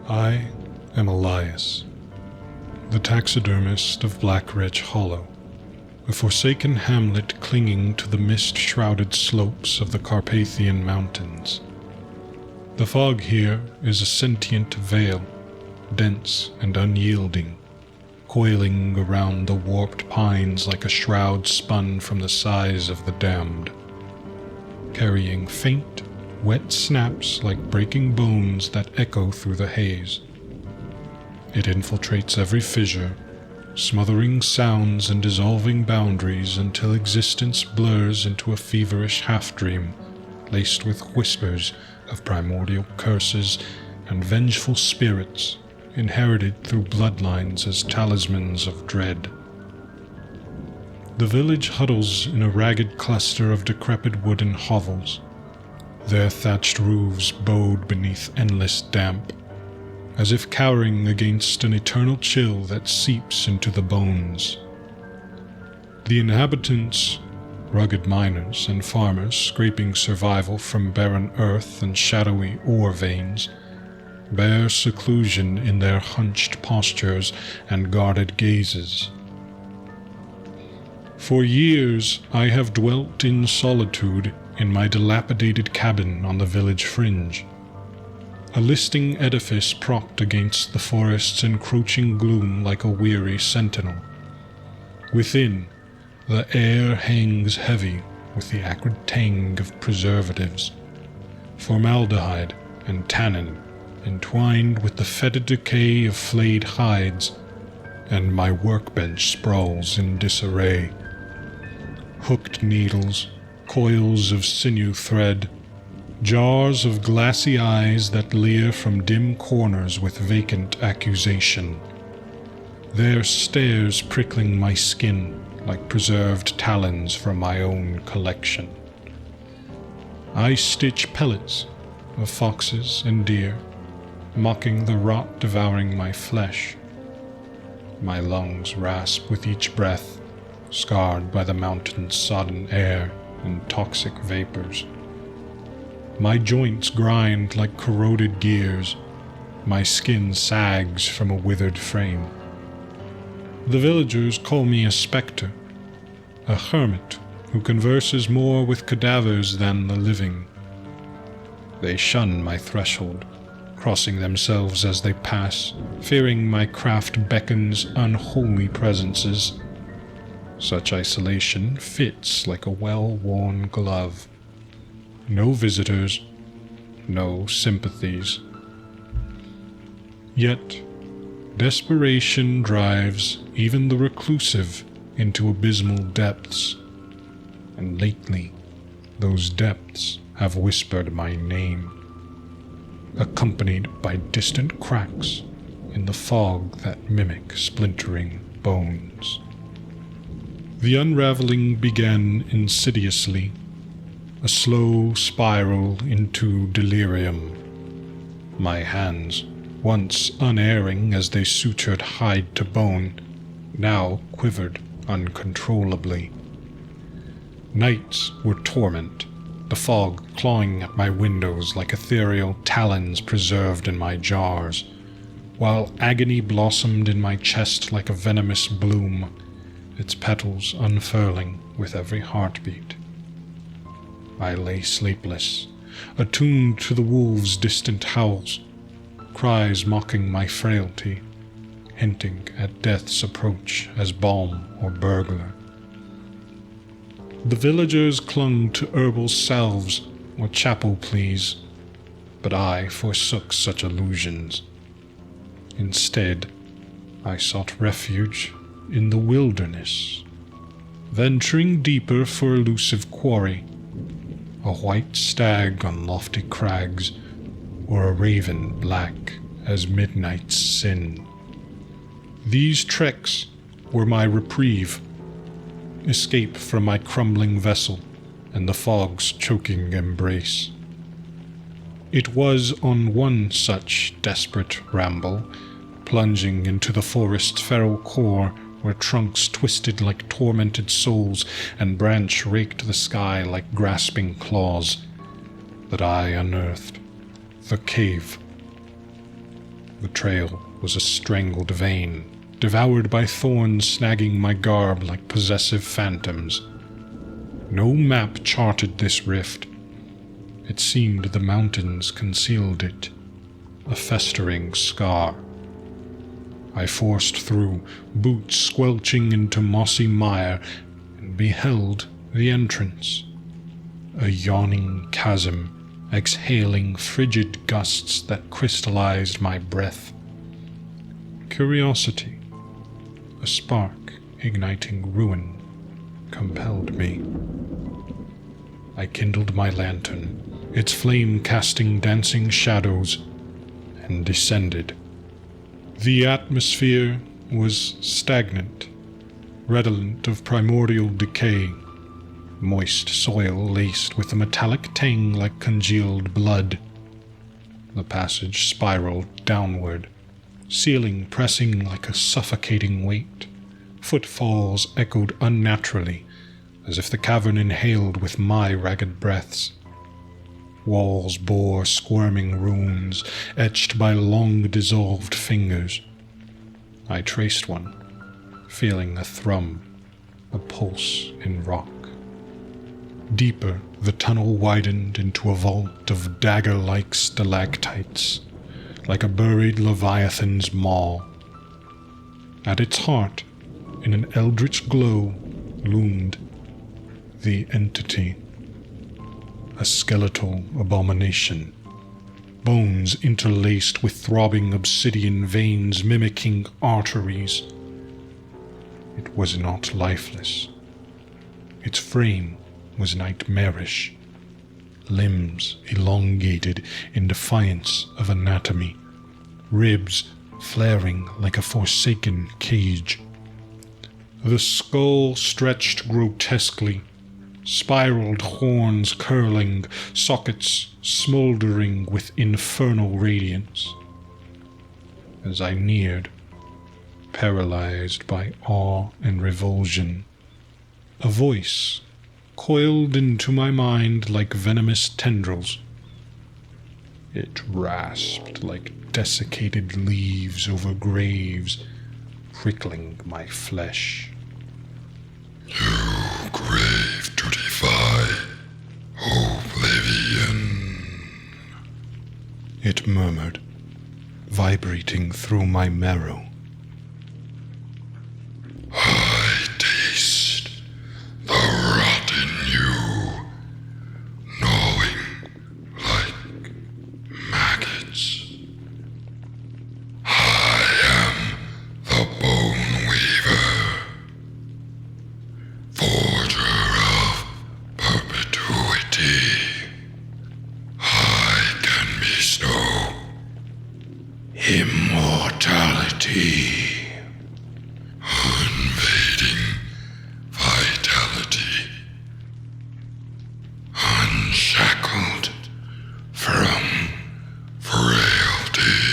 I am Elias, the taxidermist of Black Ridge Hollow, a forsaken hamlet clinging to the mist-shrouded slopes of the Carpathian Mountains. The fog here is a sentient veil, dense and unyielding, coiling around the warped pines like a shroud spun from the sighs of the damned, carrying faint, wet snaps like breaking bones that echo through the haze. It infiltrates every fissure, smothering sounds and dissolving boundaries until existence blurs into a feverish half-dream, laced with whispers of primordial curses and vengeful spirits inherited through bloodlines as talismans of dread. The village huddles in a ragged cluster of decrepit wooden hovels, their thatched roofs bowed beneath endless damp, as if cowering against an eternal chill that seeps into the bones. The inhabitants, rugged miners and farmers scraping survival from barren earth and shadowy ore veins, bear seclusion in their hunched postures and guarded gazes. For years I have dwelt in solitude in my dilapidated cabin on the village fringe, a listing edifice propped against the forest's encroaching gloom like a weary sentinel. Within, the air hangs heavy with the acrid tang of preservatives, formaldehyde and tannin entwined with the fetid decay of flayed hides, and my workbench sprawls in disarray. Hooked needles, coils of sinew thread, jars of glassy eyes that leer from dim corners with vacant accusation, their stares prickling my skin like preserved talons from my own collection. I stitch pellets of foxes and deer, mocking the rot devouring my flesh. My lungs rasp with each breath, scarred by the mountain's sodden air and toxic vapors. My joints grind like corroded gears, my skin sags from a withered frame. The villagers call me a spectre, a hermit who converses more with cadavers than the living. They shun my threshold, crossing themselves as they pass, fearing my craft beckons unholy presences. Such isolation fits like a well-worn glove. No visitors, no sympathies. Yet, desperation drives even the reclusive into abysmal depths, and lately those depths have whispered my name, accompanied by distant cracks in the fog that mimic splintering bones. The unraveling began insidiously, a slow spiral into delirium. My hands, once unerring as they sutured hide to bone, now quivered uncontrollably. Nights were torment, the fog clawing at my windows like ethereal talons preserved in my jars, while agony blossomed in my chest like a venomous bloom, its petals unfurling with every heartbeat. I lay sleepless, attuned to the wolves' distant howls, cries mocking my frailty, hinting at death's approach as balm or burglar. The villagers clung to herbal salves or chapel pleas, but I forsook such illusions. Instead, I sought refuge in the wilderness, venturing deeper for elusive quarry, a white stag on lofty crags, or a raven black as midnight's sin. These treks were my reprieve, escape from my crumbling vessel and the fog's choking embrace. It was on one such desperate ramble, plunging into the forest's feral core, where trunks twisted like tormented souls and branch raked the sky like grasping claws, that I unearthed the cave. The trail was a strangled vein, devoured by thorns snagging my garb like possessive phantoms. No map charted this rift. It seemed the mountains concealed it, a festering scar. I forced through, boots squelching into mossy mire, and beheld the entrance. A yawning chasm, exhaling frigid gusts that crystallized my breath. Curiosity, a spark igniting ruin, compelled me. I kindled my lantern, its flame casting dancing shadows, and descended. The atmosphere was stagnant, redolent of primordial decay, moist soil laced with a metallic tang like congealed blood. The passage spiraled downward, ceiling pressing like a suffocating weight. Footfalls echoed unnaturally, as if the cavern inhaled with my ragged breaths. Walls bore squirming runes, etched by long-dissolved fingers. I traced one, feeling a thrum, a pulse in rock. Deeper, the tunnel widened into a vault of dagger-like stalactites, like a buried leviathan's maw. At its heart, in an eldritch glow, loomed the entity. A skeletal abomination, bones interlaced with throbbing obsidian veins mimicking arteries. It was not lifeless. Its frame was nightmarish, limbs elongated in defiance of anatomy, ribs flaring like a forsaken cage. The skull stretched grotesquely, spiraled horns curling, sockets smoldering with infernal radiance. As I neared, paralyzed by awe and revulsion, a voice coiled into my mind like venomous tendrils. It rasped like desiccated leaves over graves, prickling my flesh. You crave to defy oblivion, it murmured, vibrating through my marrow. I taste the rot in you, gnawing like maggots. I am the Bone Weaver, forger of perpetuity. I can bestow immortality, unfading vitality, unshackled from frailty.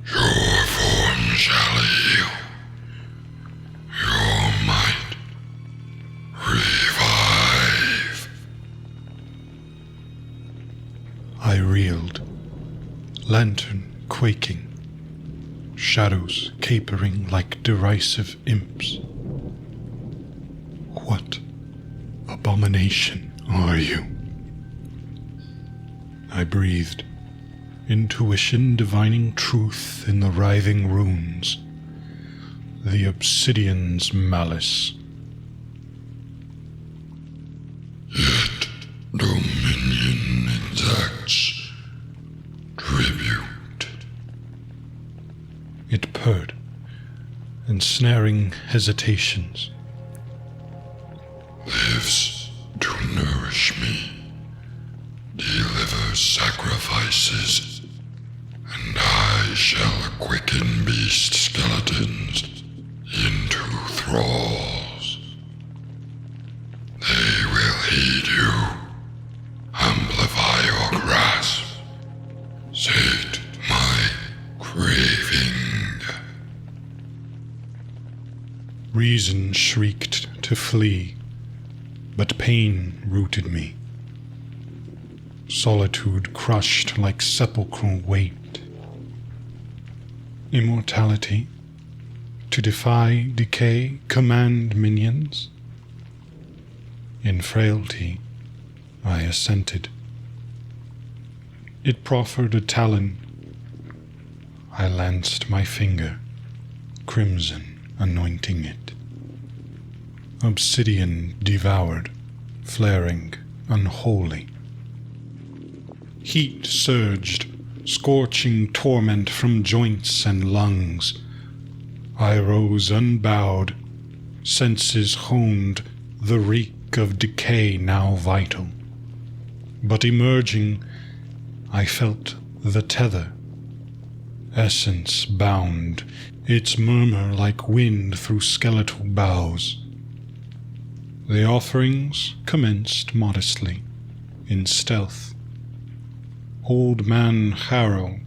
Your form shall heal, your might revive. I reeled, lantern quaking, shadows capering like derisive imps. What abomination are you? I breathed, intuition divining truth in the writhing runes, the obsidian's malice. Yet dominion exacts tribute. It purred, ensnaring hesitations. Lives to nourish me, delivers sacrifices, and I shall quicken beast skeletons into thralls. They will heed you, amplify your grasp, sate my craving. Reason shrieked to flee, but pain rooted me. Solitude crushed like sepulchral weight. immortality, to defy decay, command minions? In frailty, I assented. It proffered a talon. I lanced my finger, crimson anointing it. Obsidian devoured, flaring unholy. Heat surged, scorching torment from joints and lungs. I rose unbowed, senses honed, the reek of decay now vital. But emerging, I felt the tether, essence bound, its murmur like wind through skeletal boughs. The offerings commenced modestly, in stealth. Old man Harrow,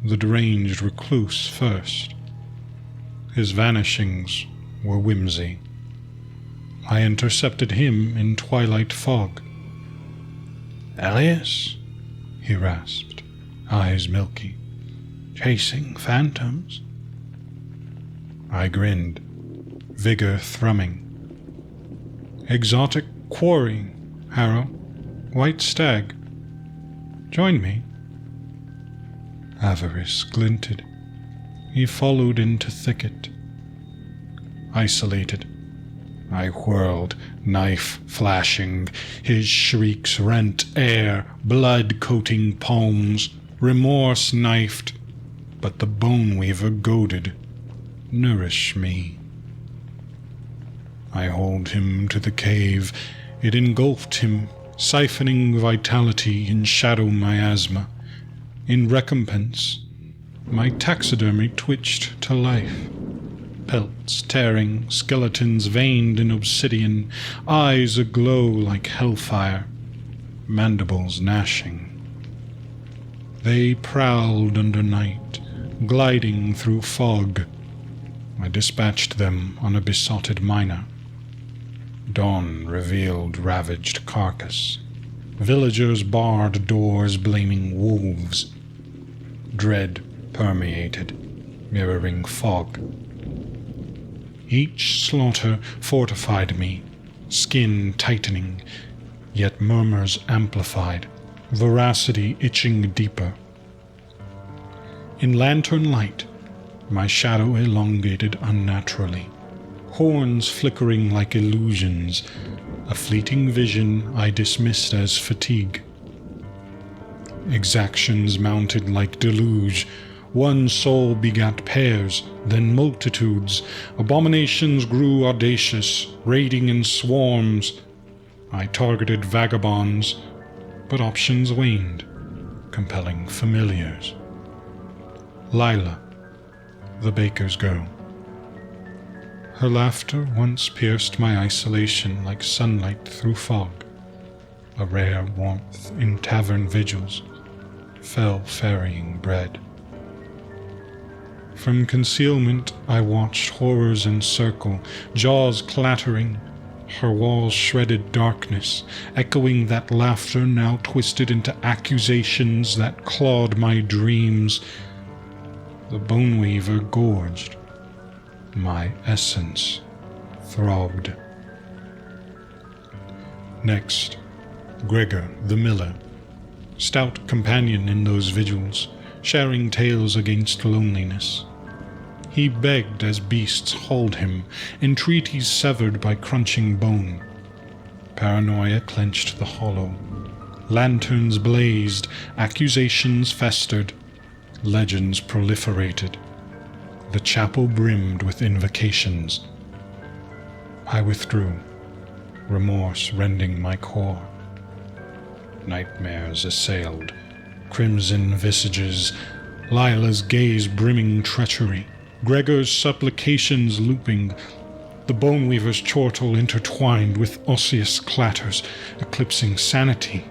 the deranged recluse, first. His vanishings were whimsy. I intercepted him in twilight fog. "Elias," he rasped, eyes milky. "Chasing phantoms?" I grinned, vigor thrumming. "Exotic quarry, Harrow. White stag. Join me." Avarice glinted. He followed into thicket. Isolated, I whirled, knife flashing. His shrieks rent air, blood coating palms. Remorse knifed, but the bone weaver goaded. "Nourish me." I hauled him to the cave. It engulfed him, siphoning vitality in shadow miasma. In recompense, my taxidermy twitched to life. Pelts tearing, skeletons veined in obsidian, eyes aglow like hellfire, mandibles gnashing. They prowled under night, gliding through fog. I dispatched them on a besotted miner. Dawn revealed ravaged carcass. Villagers barred doors blaming wolves. Dread permeated, mirroring fog. Each slaughter fortified me, skin tightening, yet murmurs amplified, veracity itching deeper. In lantern light, my shadow elongated unnaturally, horns flickering like illusions, a fleeting vision I dismissed as fatigue. Exactions mounted like deluge. One soul begat pairs, then multitudes. Abominations grew audacious, raiding in swarms. I targeted vagabonds, but options waned, compelling familiars. Lila, the baker's girl. Her laughter once pierced my isolation like sunlight through fog, a rare warmth in tavern vigils, fell ferrying bread. From concealment I watched horrors encircle, jaws clattering, her walls shredded darkness, echoing that laughter now twisted into accusations that clawed my dreams. The bone weaver gorged. My essence throbbed. Next, Gregor the miller, stout companion in those vigils, sharing tales against loneliness. He begged as beasts hauled him, entreaties severed by crunching bone. Paranoia clenched the hollow. Lanterns blazed, accusations festered, legends proliferated. The chapel brimmed with invocations. I withdrew, remorse rending my core. Nightmares assailed, crimson visages, Lila's gaze brimming treachery, Gregor's supplications looping, the bone weaver's chortle intertwined with osseous clatters, eclipsing sanity.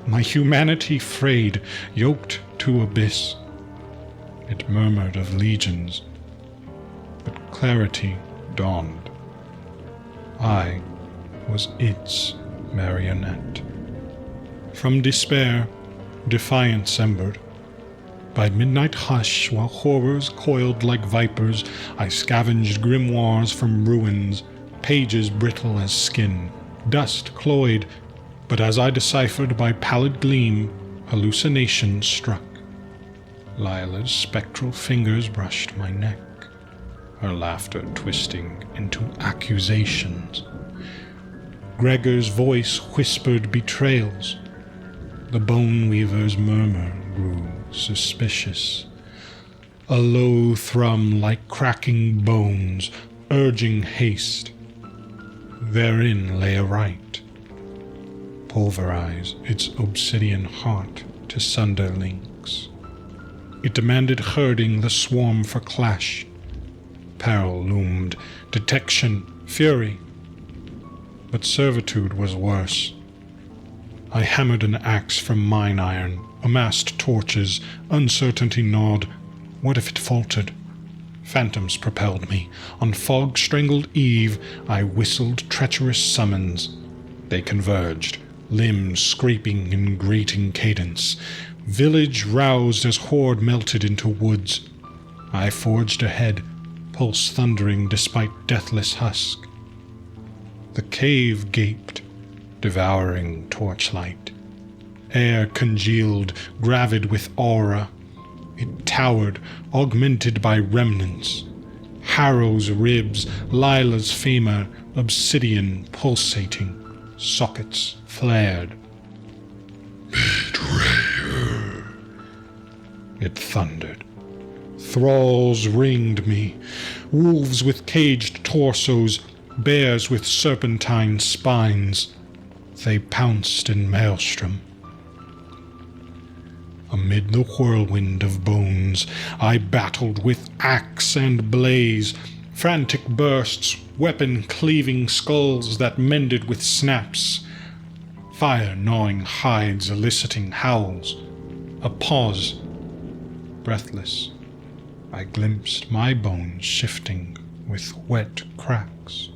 My humanity frayed, yoked to abyss. It murmured of legions, but clarity dawned. I was its marionette. From despair, defiance embered, By midnight hush, while horrors coiled like vipers, I scavenged grimoires from ruins, pages brittle as skin, dust cloyed, but as I deciphered by pallid gleam, hallucination struck. Lila's spectral fingers brushed my neck, her laughter twisting into accusations. Gregor's voice whispered betrayals. The bone weaver's murmur grew suspicious. A low thrum like cracking bones, urging haste. Therein lay a rite. Pulverize its obsidian heart to sunder links. It demanded herding the swarm for clash. Peril loomed, detection, fury. But servitude was worse. I hammered an axe from mine iron, amassed torches, uncertainty gnawed. What if it faltered? Phantoms propelled me. On fog-strangled eve, I whistled treacherous summons. They converged, limbs scraping in grating cadence. Village roused as horde melted into woods. I forged ahead, pulse thundering despite deathless husk. The cave gaped, devouring torchlight. Air congealed, gravid with aura. It towered, augmented by remnants. Harrow's ribs, Lila's femur, obsidian pulsating. Sockets flared. Betrayer, It thundered. Thralls ringed me. Wolves with caged torsos, bears with serpentine spines. They pounced in maelstrom. Amid the whirlwind of bones, I battled with axe and blaze, frantic bursts, weapon-cleaving skulls that mended with snaps, fire-gnawing hides eliciting howls. A pause. Breathless, I glimpsed my bones shifting with wet cracks.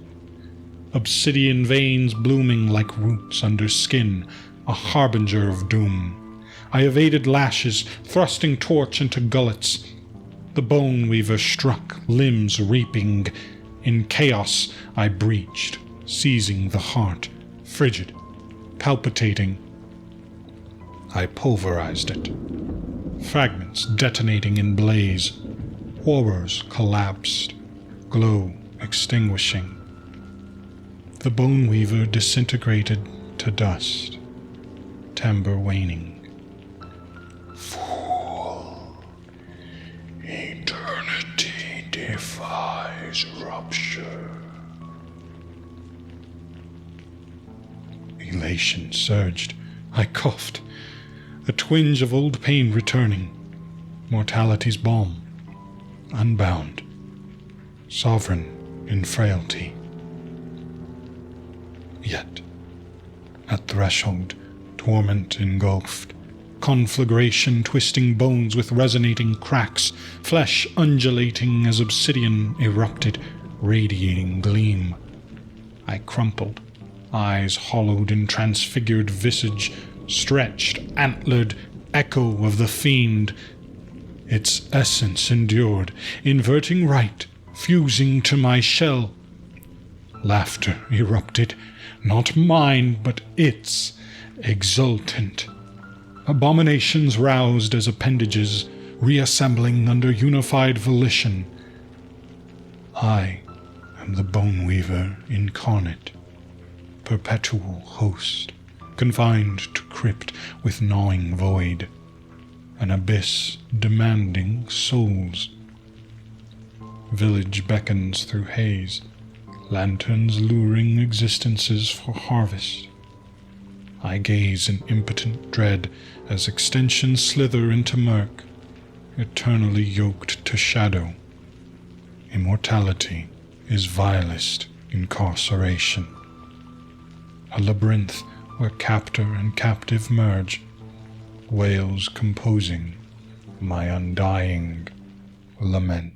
Obsidian veins blooming like roots under skin, a harbinger of doom. I evaded lashes, thrusting torch into gullets. The bone weaver struck, limbs reaping. In chaos I breached, seizing the heart, frigid, palpitating. I pulverized it. Fragments detonating in blaze. Horrors collapsed, glow extinguishing. The bone weaver disintegrated to dust, timbre waning. fool. Eternity defies rupture. Elation surged. I coughed, a twinge of old pain returning. Mortality's balm, unbound, sovereign in frailty. Yet, at threshold, torment engulfed, conflagration twisting bones with resonating cracks, flesh undulating as obsidian erupted, radiating gleam. I crumpled, eyes hollowed in transfigured visage, stretched, antlered, echo of the fiend. Its essence endured, inverting right, fusing to my shell. Laughter erupted, not mine, but its, exultant. Abominations roused as appendages, reassembling under unified volition. I am the bone weaver incarnate, perpetual host, confined to crypt with gnawing void, an abyss demanding souls. Village beckons through haze, lanterns luring existences for harvest. I gaze in impotent dread as extensions slither into murk, eternally yoked to shadow. Immortality is vilest incarceration. A labyrinth where captor and captive merge, wails composing my undying lament.